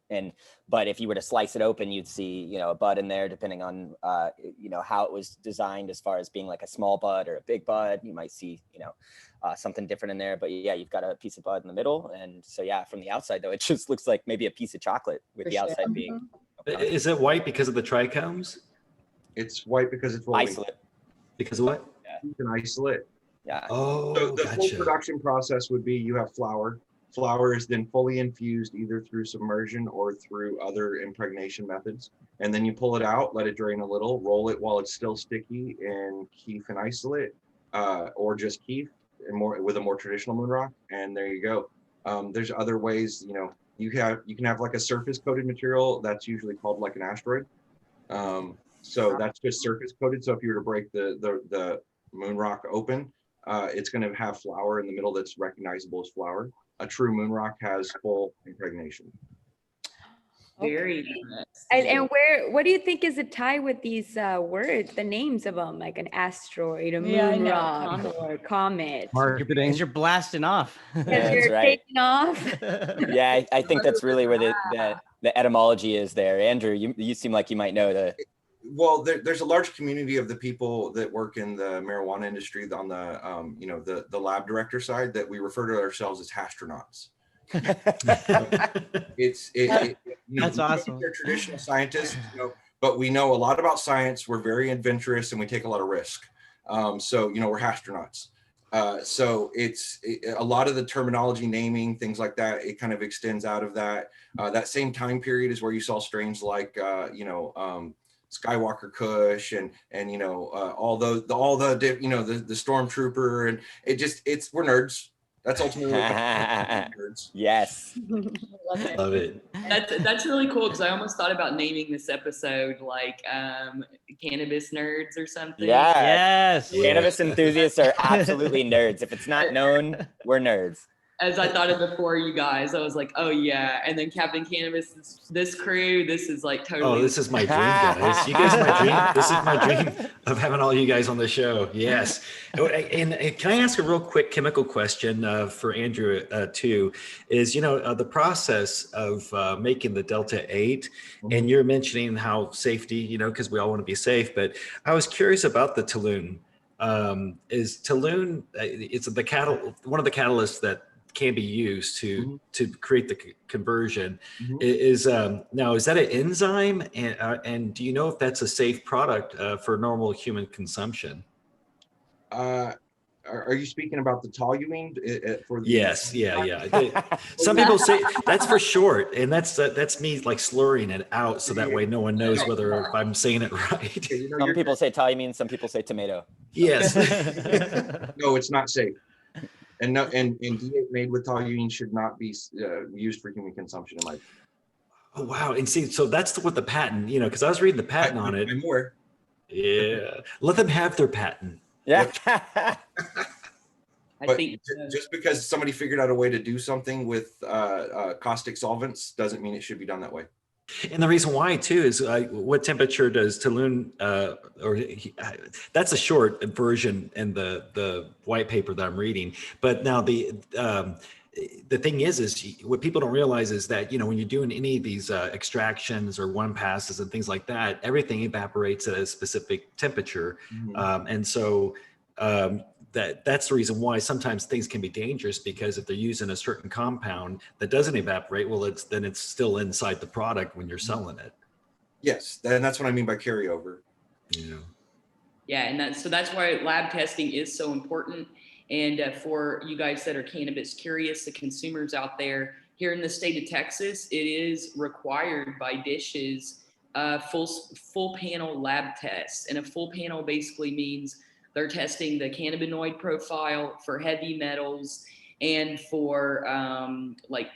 But if you were to slice it open, you'd see, a bud in there, depending on, how it was designed as far as being like a small bud or a big bud. You might see, something different in there. But yeah, you've got a piece of bud in the middle. And so, yeah, from the outside, though, it just looks like maybe a piece of chocolate with For the sure. outside being. Is it white because of the trichomes? It's white because it's rolling. Isolate. Because of what? You can isolate. Yeah. Oh, So the full gotcha. production process would be you have flour. Flour is then fully infused either through submersion or through other impregnation methods. And then you pull it out, let it drain a little, roll it while it's still sticky in keef and isolate, or just keef and more with a more traditional moon rock. And there you go. There's other ways, you can have like a surface coated material that's usually called like an asteroid. So that's just surface coated. So if you were to break the moon rock open, it's going to have flour in the middle that's recognizable as flour. A true moon rock has full impregnation. Very And nice. what do you think is the tie with these words, the names of them, like an asteroid, a Yeah, I moon know, rock, comet. or comet? Marketing. Because you're blasting off. Because That's you're right. taking off. Yeah, I think that's really where the etymology is there. Andrew, you seem like you might know the. Well, there's a large community of the people that work in the marijuana industry on the the lab director side that we refer to ourselves as astronauts. That's awesome. They're traditional scientists, but we know a lot about science. We're very adventurous and we take a lot of risk. So we're astronauts. So it's a lot of the terminology, naming, things like that. It kind of extends out of that. That same time period is where you saw strains like Skywalker Kush and all the Stormtrooper, and we're nerds. That's ultimately what nerds. Yes. Love it. That's really cool because I almost thought about naming this episode like cannabis nerds or something. Yeah. Yes. Yeah. Cannabis enthusiasts are absolutely nerds. If it's not known, we're nerds. As I thought of before you guys, I was like, oh yeah. And then Captain Cannabis, this crew, this is like totally. Oh, this is my dream, guys. You guys are my dream. This is my dream of having all you guys on the show. Yes. And can I ask a real quick chemical question for Andrew too? Is the process of making the Delta-8, and you're mentioning how safety, because we all want to be safe. But I was curious about the toluen. Is toluen? It's one of the catalysts that can be used to create the conversion. Is now, is that an enzyme, and do you know if that's a safe product for normal human consumption? Are you speaking about the toluene for the? Yes, yeah. Some people say that's for short, and that's me like slurring it out so that way no one knows whether I'm saying it right. Some people say toluene, some people say tomato. Yes. No, it's not safe. And D8 made with toluene should not be used for human consumption in my opinion. Oh wow! And see, so that's what the patent, because I was reading the patent on it. I'm aware. Yeah, let them have their patent. Yeah. I But think just because somebody figured out a way to do something with caustic solvents doesn't mean it should be done that way. And the reason why too is what temperature does toluene, that's a short version in the white paper that I'm reading. But now the thing is what people don't realize is that, when you're doing any of these extractions or one passes and things like that, everything evaporates at a specific temperature. And so that's the reason why sometimes things can be dangerous, because if they're using a certain compound that doesn't evaporate, well, it's still inside the product when you're selling it. Yes, and that's what I mean by carryover. Yeah, and that's why lab testing is so important. And for you guys that are cannabis curious, the consumers out there, here in the state of Texas, it is required by dishes full panel lab tests. And a full panel basically means they're testing the cannabinoid profile for heavy metals and for like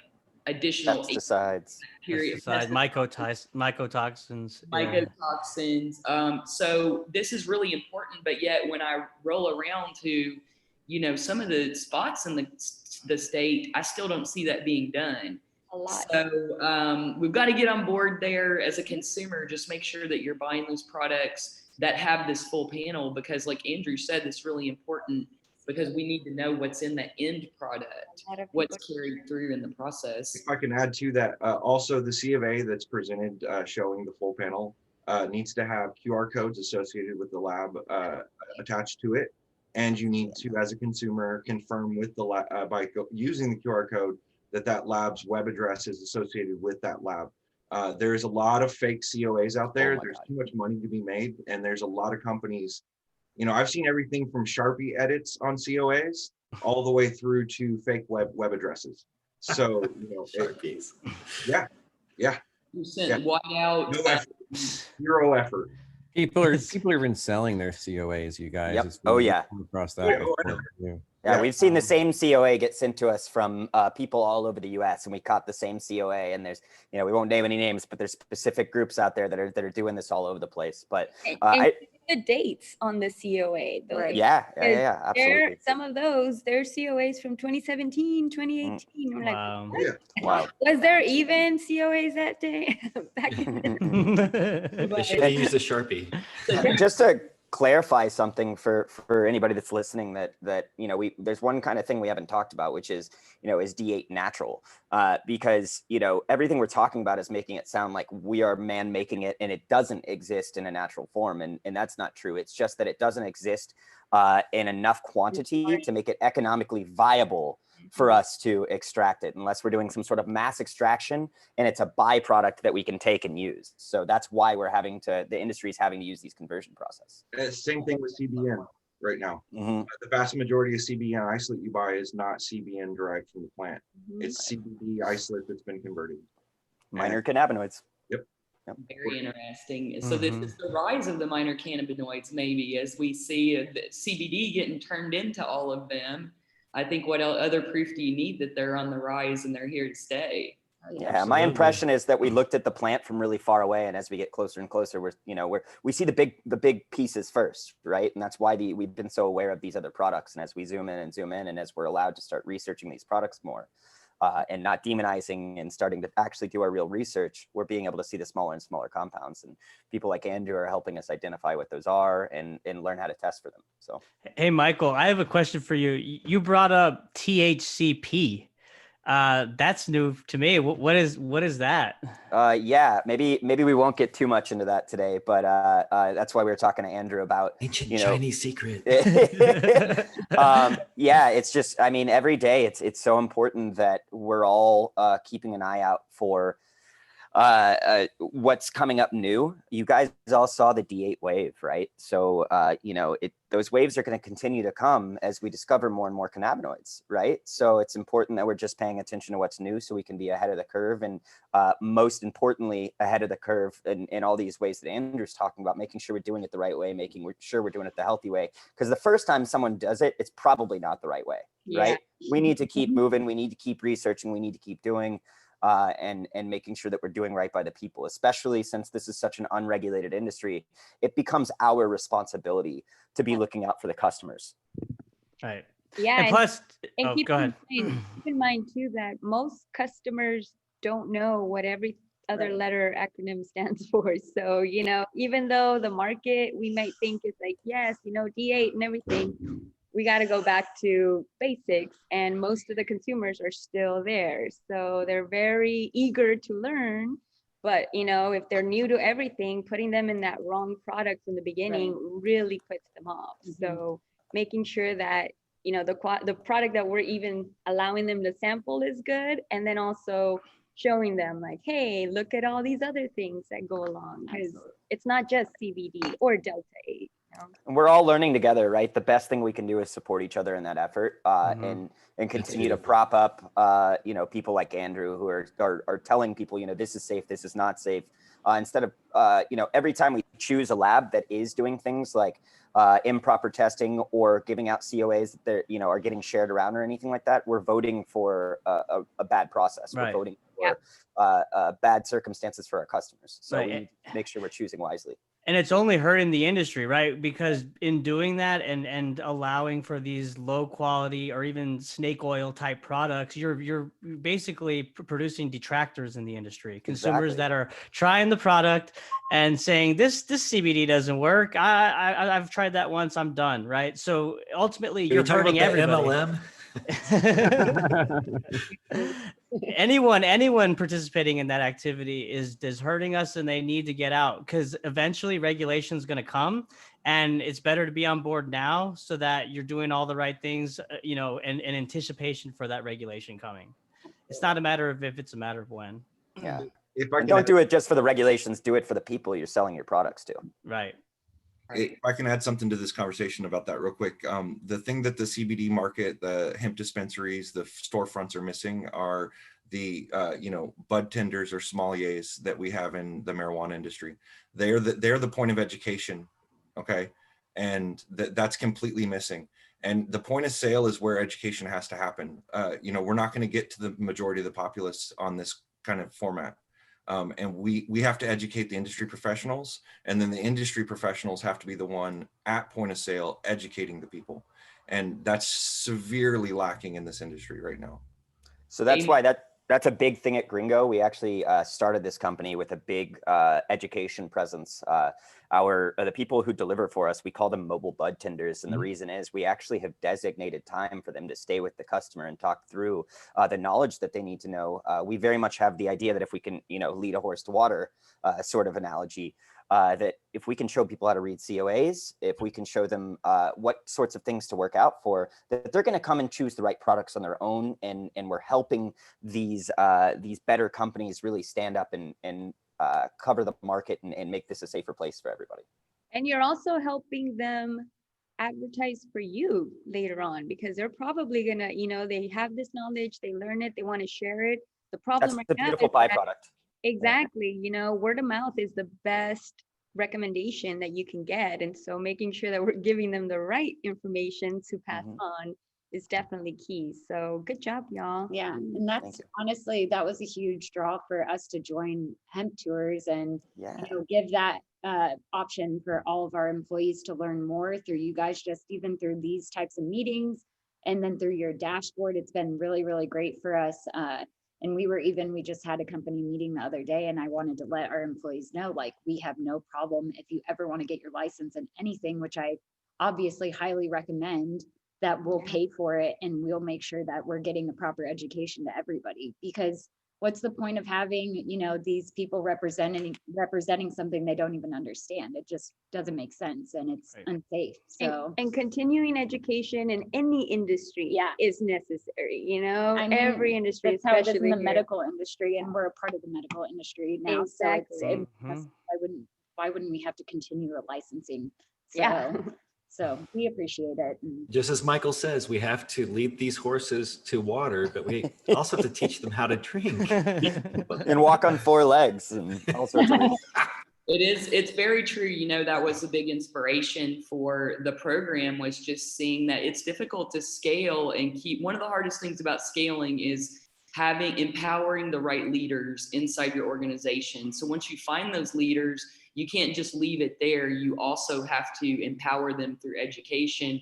additional Pesticides. Mycotoxins. mycotoxins. So this is really important, but yet when I roll around to, some of the spots in the state, I still don't see that being done. A lot. So we've got to get on board there as a consumer. Just make sure that you're buying those products that have this full panel, because like Andrew said, it's really important because we need to know what's in the end product, A lot of what's people- carried through in the process. If I can add to that, also the C of A that's presented showing the full panel needs to have QR codes associated with the lab attached to it. And you need to, as a consumer, confirm with the lab using the QR code that lab's web address is associated with that lab. There's a lot of fake COAs out there. my There's God. too much money to be made. And there's a lot of companies, you know, I've seen everything from Sharpie edits on COAs all the way through to fake web addresses. So, you know, Sharpies. yeah. You sent Yeah. white out. No effort. Zero effort. People are even selling their COAs, you guys. Yep. It's Oh, we've yeah. come across that Yeah. before, too. Yeah, Yeah. we've seen the same COA get sent to us from people all over the U.S. and we caught the same COA. And there's, you know, we won't name any names, but there's specific groups out there that are doing this all over the place. But And the dates on the COA. Those- Right. yeah, There- absolutely. Some of those, they're COAs from 2017, 2018. We're like, Wow. Yeah. Wow. was there even COAs that day? Back in They should have used a Sharpie. Just to clarify something for anybody that's listening, that you know, there's one kind of thing we haven't talked about, which is, you know, is D8 natural? Because, you know, everything we're talking about is making it sound like we are man making it, and it doesn't exist in a natural form, and that's not true. It's just that it doesn't exist in enough quantity to make it economically viable for us to extract it, unless we're doing some sort of mass extraction and it's a byproduct that we can take and use. So that's why the industry is having to use these conversion process. Same thing with CBN right now. Mm-hmm. The vast majority of CBN isolate you buy is not CBN derived from the plant. Mhm. It's CBD isolate that's been converted. Minor cannabinoids. Very interesting. So this is the rise of the minor cannabinoids, maybe, as we see the CBD getting turned into all of them. I think what other proof do you need that they're on the rise and they're here to stay? Yeah, Absolutely. my impression is that we looked at the plant from really far away, and as we get closer and closer, we see the big pieces first, right? And that's why we've been so aware of these other products. And as we zoom in, and as we're allowed to start researching these products more, and not demonizing and starting to actually do our real research, we're being able to see the smaller and smaller compounds. And people like Andrew are helping us identify what those are and learn how to test for them. So, Hey, Michael, I have a question for you. You brought up THCP. That's new to me. What is that? yeah, maybe we won't get too much into that today, but that's why we were talking to Andrew about Ancient you know, Chinese secret. yeah, it's just, I mean, every day it's so important that we're all keeping an eye out for what's coming up new. You guys all saw the D8 wave, right? So, you know, those waves are going to continue to come as we discover more and more cannabinoids, right? So it's important that we're just paying attention to what's new so we can be ahead of the curve. And most importantly, ahead of the curve in all these ways that Andrew's talking about, making sure we're doing it the right way, making sure we're doing it the healthy way. Because the first time someone does it, it's probably not the right way, right? We need to keep moving. We need to keep researching. We need to keep doing. And making sure that we're doing right by the people, especially since this is such an unregulated industry. It becomes our responsibility to be looking out for the customers. Right. Yeah. And plus, And oh, keep go ahead. keep in mind too that most customers don't know what every other letter acronym stands for. So, you know, even though the market, we might think it's like, yes, you know, D8 and everything, we got to go back to basics, and most of the consumers are still there. So they're very eager to learn. But, you know, if they're new to everything, putting them in that wrong product from the beginning really puts them off. So making sure that, you know, the product that we're even allowing them to sample is good. And then also showing them like, hey, look at all these other things that go along. Because it's not just CBD or Delta-8. And we're all learning together, right? The best thing we can do is support each other in that effort, and continue to prop up, you know, people like Andrew who are telling people, you know, this is safe, this is not safe. Instead of, you know, every time we choose a lab that is doing things like improper testing or giving out COAs that you know are getting shared around or anything like that, we're voting for a bad process. Right. We're voting for bad circumstances for our customers. So we need to make sure we're choosing wisely. And it's only hurting the industry, right? Because in doing that and allowing for these low quality or even snake oil type products, you're basically producing detractors in the industry. Consumers Exactly. that are trying the product and saying this CBD doesn't work. I've tried that once. I'm done, right? So ultimately, Are you you're talking hurting about the everybody. MLM? anyone participating in that activity is hurting us, and they need to get out, because eventually regulation is going to come, and it's better to be on board now so that you're doing all the right things, in anticipation for that regulation coming. It's not a matter of if, it's a matter of when. Yeah. If I And can don't do it just for the regulations, do it for the people you're selling your products to. Right. If I can add something to this conversation about that real quick, the thing that the CBD market, the hemp dispensaries, the storefronts are missing are the bud tenders or sommeliers that we have in the marijuana industry. They're the point of education, okay, and that's completely missing. And the point of sale is where education has to happen. We're not going to get to the majority of the populace on this kind of format. And we have to educate the industry professionals, and then the industry professionals have to be the one at point of sale educating the people. And that's severely lacking in this industry right now. So that's why that's a big thing at GreenGo. We actually started this company with a big education presence. The people who deliver for us, we call them mobile bud tenders. And the reason is we actually have designated time for them to stay with the customer and talk through the knowledge that they need to know. We very much have the idea that if we can, lead a horse to water sort of analogy, that if we can show people how to read COAs, if we can show them what sorts of things to work out for, that they're going to come and choose the right products on their own. And we're helping these better companies really stand up and cover the market and make this a safer place for everybody. And you're also helping them advertise for you later on, because they're probably gonna, they have this knowledge, they learn it, they want to share it. The problem That's the now beautiful is that- byproduct. Exactly. Word of mouth is the best recommendation that you can get. And so making sure that we're giving them the right information to pass on is definitely key. So good job, y'all. Yeah, and that's honestly, that was a huge draw for us to join Hemp Tours and give that option for all of our employees to learn more through you guys, just even through these types of meetings, and then through your dashboard. It's been really, really great for us. And we just had a company meeting the other day, and I wanted to let our employees know, like, we have no problem if you ever want to get your license in anything, which I obviously highly recommend, that we'll pay for it, and we'll make sure that we're getting the proper education to everybody. Because what's the point of having, these people representing something they don't even understand? It just doesn't make sense, and it's unsafe. So and continuing education in any industry is necessary. I mean, every industry, that's how it is especially in the here. medical industry, and we're a part of the medical industry now. Exactly. So why wouldn't we have to continue the licensing? So, Yeah. So we appreciate it. Just as Michael says, we have to lead these horses to water, but we also have to teach them how to drink. And walk on 4 legs and all sorts of It's very true. That was a big inspiration for the program, was just seeing that it's difficult to scale and keep. One of the hardest things about scaling is empowering the right leaders inside your organization. So once you find those leaders, you can't just leave it there. You also have to empower them through education.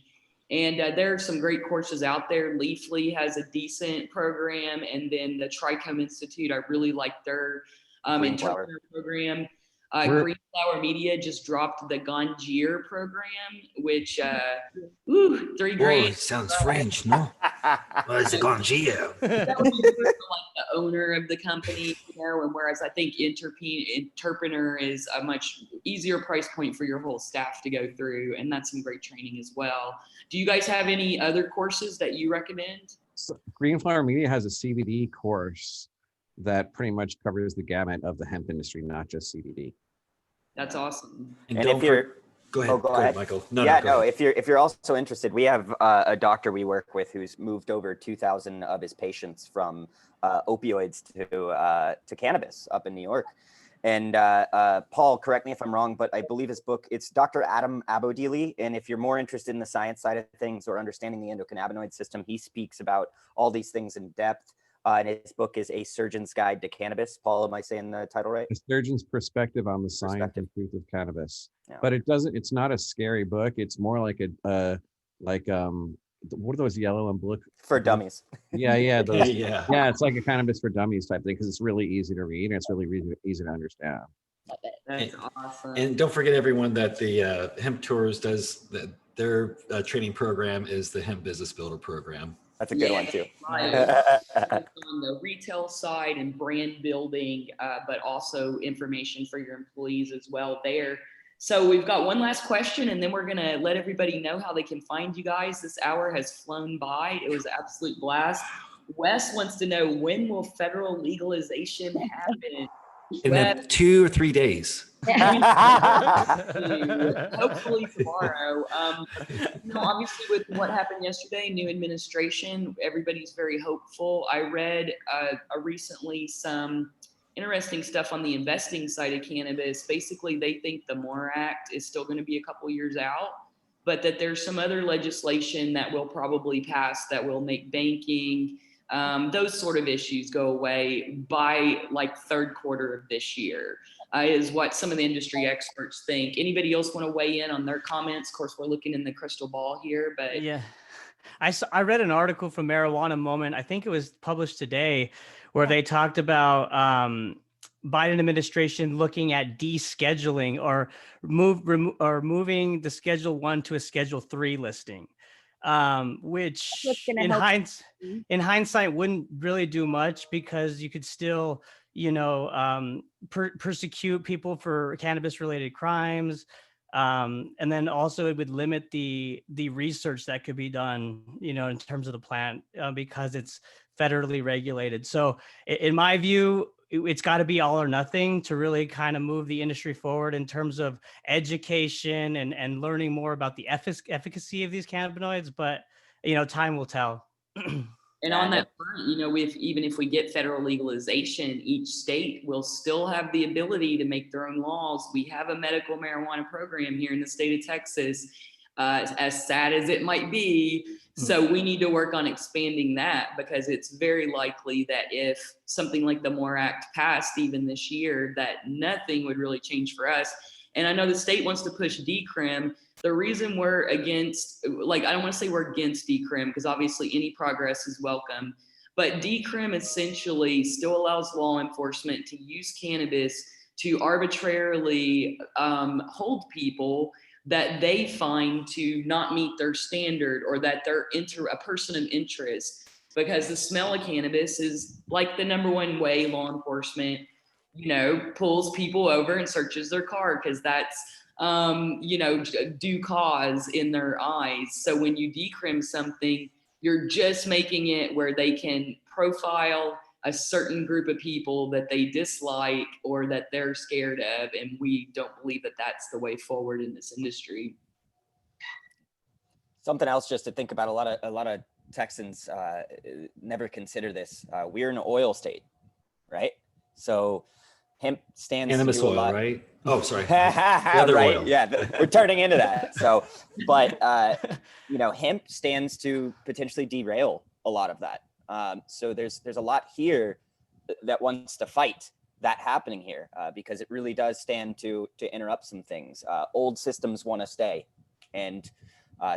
And there are some great courses out there. Leafly has a decent program. And then the Trichome Institute, I really like their interpreter program. Green Flower Media just dropped the Ganjier program, which, 3 grand. Oh, it sounds French, no? Well, it's a Ganjier. That would be good for like the owner of the company, and whereas I think Interpreter is a much easier price point for your whole staff to go through, and that's some great training as well. Do you guys have any other courses that you recommend? So Green Flower Media has a CBD course that pretty much covers the gamut of the hemp industry, not just CBD. That's awesome. And if you're, go ahead, Michael. No, if you're also interested, we have a doctor we work with who's moved over 2,000 of his patients from opioids to cannabis up in New York. And Paul, correct me if I'm wrong, but I believe his book, it's Dr. Adam Abodili. And if you're more interested in the science side of things or understanding the endocannabinoid system, he speaks about all these things in depth. And his book is A Surgeon's Guide to Cannabis. Paul, am I saying the title right? A surgeon's perspective on the science Perspective. and truth of cannabis. Yeah. But it's not a scary book. It's more like what are those yellow and blue? For dummies. Yeah, those, Yeah. yeah, it's like a cannabis for dummies type thing because it's really easy to read and it's really easy to understand. That's awesome. And don't forget, everyone, that the Hemp Tours their training program is the Hemp Business Builder program. That's a good one too. On the retail side and brand building, but also information for your employees as well there. So we've got one last question, and then we're going to let everybody know how they can find you guys. This hour has flown by. It was an absolute blast. Wes wants to know, when will federal legalization happen? In the 2 or 3 days. Hopefully tomorrow. Obviously with what happened yesterday, new administration, everybody's very hopeful. I read recently some interesting stuff on the investing side of cannabis. Basically, they think the MORE Act is still going to be a couple years out, but that there's some other legislation that will probably pass that will make banking, those sort of issues go away by like third quarter of this year, is what some of the industry experts think. Anybody else want to weigh in on their comments? Of course, we're looking in the crystal ball here, but yeah. I read an article from Marijuana Moment. I think it was published today, where they talked about Biden administration looking at descheduling or moving the Schedule 1 to a Schedule 3 listing, which in hindsight wouldn't really do much, because you could still, persecute people for cannabis related crimes. And then also it would limit the research that could be done, in terms of the plant, because it's federally regulated. So in my view, it's got to be all or nothing to really kind of move the industry forward in terms of education and learning more about the efficacy of these cannabinoids. But, time will tell. And on that front, even if we get federal legalization, each state will still have the ability to make their own laws. We have a medical marijuana program here in the state of Texas, as sad as it might be. So we need to work on expanding that, because it's very likely that if something like the MORE Act passed even this year, that nothing would really change for us. And I know the state wants to push decrim. The reason we're against, I don't want to say we're against decrim, because obviously any progress is welcome, but decrim essentially still allows law enforcement to use cannabis to arbitrarily hold people that they find to not meet their standard, or that they're a person of interest, because the smell of cannabis is like the number one way law enforcement, pulls people over and searches their car, because that's, due cause in their eyes. So when you decrim something, you're just making it where they can profile a certain group of people that they dislike or that they're scared of. And we don't believe that that's the way forward in this industry. Something else just to think about, a lot of Texans never consider this. We're an oil state, right? So hemp stands Cannabis to a oil, lot. Right? Oh, sorry. The other right? oil. Yeah, we're turning into that. So, but hemp stands to potentially derail a lot of that. So there's a lot here that wants to fight that happening here, because it really does stand to interrupt some things. Old systems want to stay, and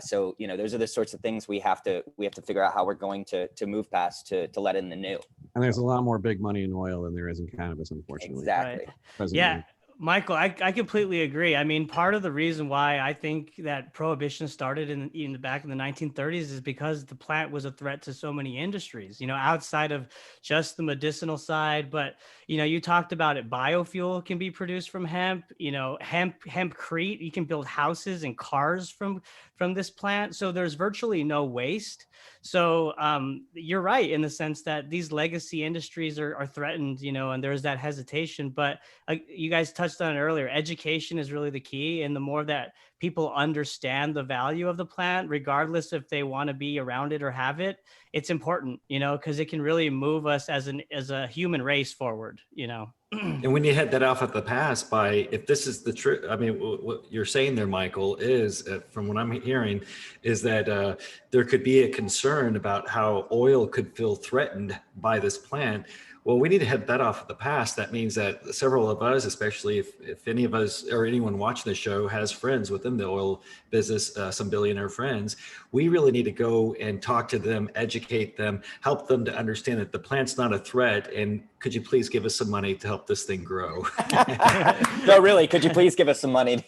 so those are the sorts of things we have to figure out how we're going to move past to let in the new. And there's a lot more big money in oil than there is in cannabis, unfortunately. Exactly. Presently. Yeah. Michael, I completely agree. I mean, part of the reason why I think that prohibition started in the back in the 1930s is because the plant was a threat to so many industries, outside of just the medicinal side. But, you talked about it. Biofuel can be produced from hemp, hempcrete. You can build houses and cars from this plant. So there's virtually no waste. So you're right in the sense that these legacy industries are threatened, and there's that hesitation. But you guys touched on it earlier. Education is really the key. And the more that people understand the value of the plant, regardless if they want to be around it or have it, it's important, because it can really move us as a human race forward, And when you head that off at the pass by, if this is the truth, I mean, what you're saying there, Michael, is from what I'm hearing, is that there could be a concern about how oil could feel threatened by this plant. Well, we need to head that off at the pass. That means that several of us, especially if any of us or anyone watching the show has friends within the oil business, some billionaire friends, we really need to go and talk to them, educate them, help them to understand that the plant's not a threat. And could you please give us some money to help this thing grow? No, really, could you please give us some money?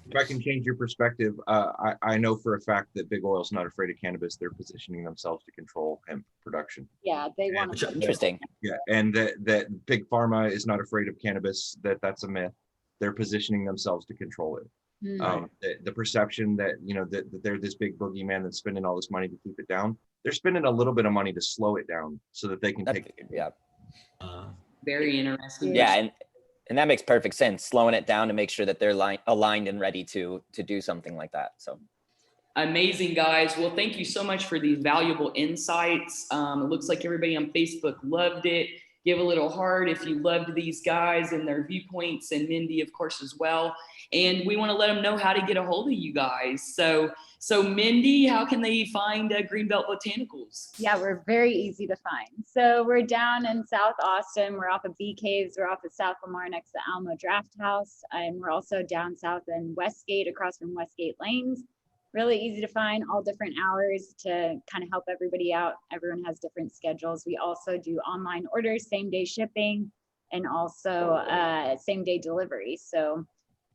If I can change your perspective, I know for a fact that Big Oil's not afraid of cannabis. They're positioning themselves to control hemp production. Yeah, they want Which- to. Interesting. Yeah, and that Big Pharma is not afraid of cannabis. That's a myth. They're positioning themselves to control it. The perception that that they're this big boogeyman that's spending all this money to keep it down. They're spending a little bit of money to slow it down so that they can take it. Yeah. Very interesting. Yeah, and that makes perfect sense. Slowing it down to make sure that they're aligned and ready to do something like that. So Amazing, guys. Well, thank you so much for these valuable insights. It looks like everybody on Facebook loved it. Give a little heart if you loved these guys and their viewpoints, and Mindy, of course, as well. And we want to let them know how to get a hold of you guys. So Mindy, how can they find Greenbelt Botanicals? Yeah, we're very easy to find. So we're down in South Austin. We're off of Bee Caves. We're off of South Lamar next to Alamo Draft House. And we're also down south in Westgate, across from Westgate Lanes. Really easy to find, all different hours to kind of help everybody out. Everyone has different schedules. We also do online orders, same day shipping, and also same day delivery. So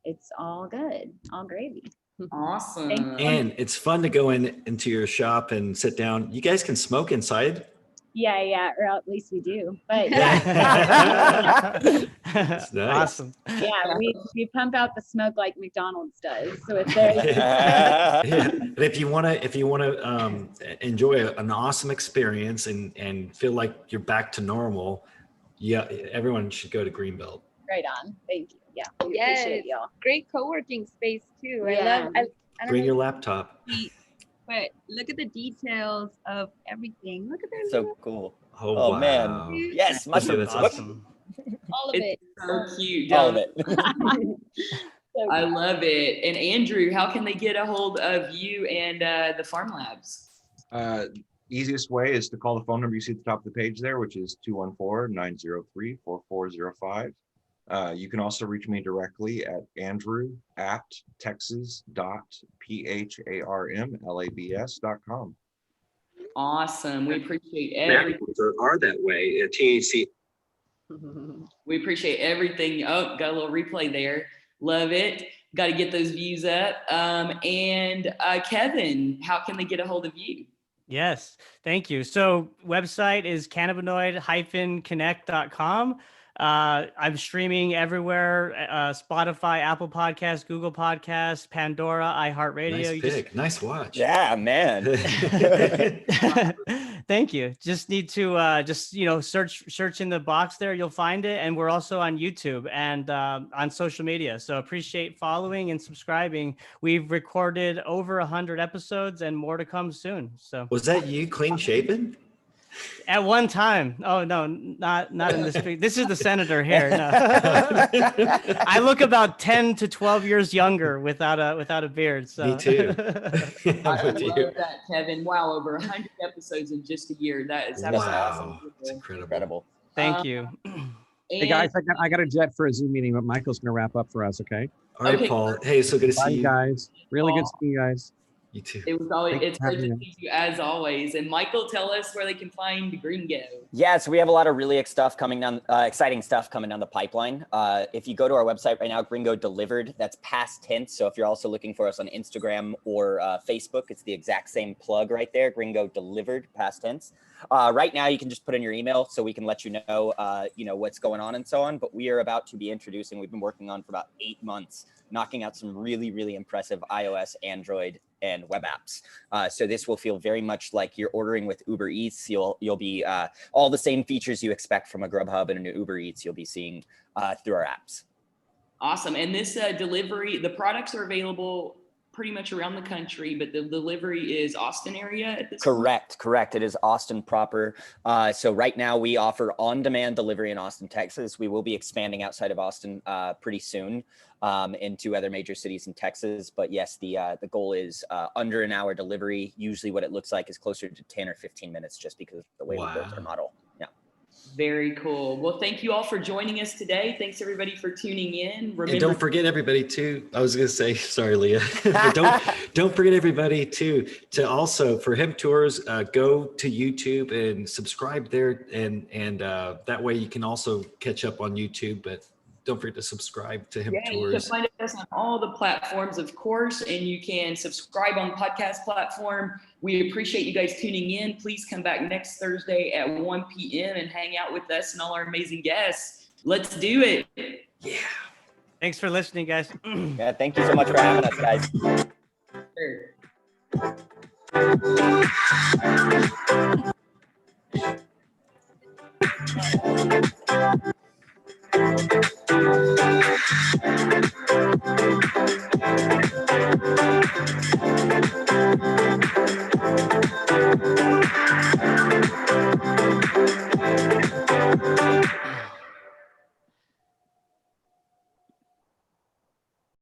it's all good, all gravy. Awesome. And it's fun to go into your shop and sit down. You guys can smoke inside. Yeah, or at least we do. But yeah, That's nice. Awesome. yeah, we pump out the smoke like McDonald's does. So it's very Yeah. And if you want to enjoy an awesome experience and feel like you're back to normal, yeah, everyone should go to Greenbelt. right on. Thank you. Yeah, we Yes. appreciate y'all. Great co-working space too. I Yeah. love. I don't Bring know your if laptop. you see, but look at the details of everything. Look at their so little, cool. Oh, Oh, wow. man. Yes, Let's do mushrooms. this. Awesome. all of It's it. so cute. All of it. So I love it. And Andrew, how can they get a hold of you and the Farm Labs? Easiest way is to call the phone number you see at the top of the page there, which is 214-903-4405. You can also reach me directly at andrew@texas.pharmlabs.com. Awesome. We appreciate everything. Are that way. THC. We appreciate everything. Oh, got a little replay there. Love it. Got to get those views up. And Kevin, how can they get a hold of you? Yes, thank you. So website is cannabinoid-connect.com. I'm streaming everywhere, Spotify, Apple Podcasts, Google Podcasts, Pandora, iHeartRadio. Nice pick. Nice watch. Yeah, man. Thank you. Just need to search in the box there. You'll find it. And we're also on YouTube and on social media. So appreciate following and subscribing. We've recorded over 100 episodes and more to come soon. So Was that you clean shaven? at one time. Oh no, not in this. This is the senator here. No. I look about 10 to 12 years younger without a beard. So. Me too. I I'm with love you. that, Kevin. Wow, over 100 episodes in just a year. That is Wow. awesome. It's incredible. Incredible. Thank you. Hey guys, I got a jet for a Zoom meeting, but Michael's going to wrap up for us. Okay. All right, Okay. Paul. Hey, so good to Bye, see you. guys. Really good seeing you guys. You too. It was always, Thanks it's for good having to me. see you as always. And Michael, tell us where they can find GreenGo. Yeah, so we have a lot of really exciting stuff coming down the pipeline. If you go to our website right now, GreenGo Delivered, that's past tense. So if you're also looking for us on Instagram or Facebook, it's the exact same plug right there, GreenGo Delivered, past tense. Right now, you can just put in your email so we can let you know, what's going on and so on. But we are about to be introducing, we've been working on for about 8 months, knocking out some really, really impressive iOS, Android, and web apps. So this will feel very much like you're ordering with Uber Eats. You'll be all the same features you expect from a Grubhub and an Uber Eats you'll be seeing through our apps. Awesome. And this delivery, the products are available pretty much around the country, but the delivery is Austin area at this Correct. It is Austin proper. So right now we offer on-demand delivery in Austin, Texas. We will be expanding outside of Austin pretty soon into other major cities in Texas. But yes, the goal is under an hour delivery. Usually what it looks like is closer to 10 or 15 minutes just because of the way we built our model. Yeah. Very cool. Well, thank you all for joining us today. Thanks everybody for tuning in. Remember, and don't forget everybody too. I was going to say, sorry, Leah, but don't forget everybody too, to also for Hemp Tours, go to YouTube and subscribe there. And that way you can also catch up on YouTube, but don't forget to subscribe to Hemp You can Tours. find us on all the platforms, of course, and you can subscribe on the podcast platform. We appreciate you guys tuning in. Please come back next Thursday at 1 p.m. and hang out with us and all our amazing guests. Let's do it. Yeah. Thanks for listening, guys. Yeah, thank you so much for having us, guys. Sure.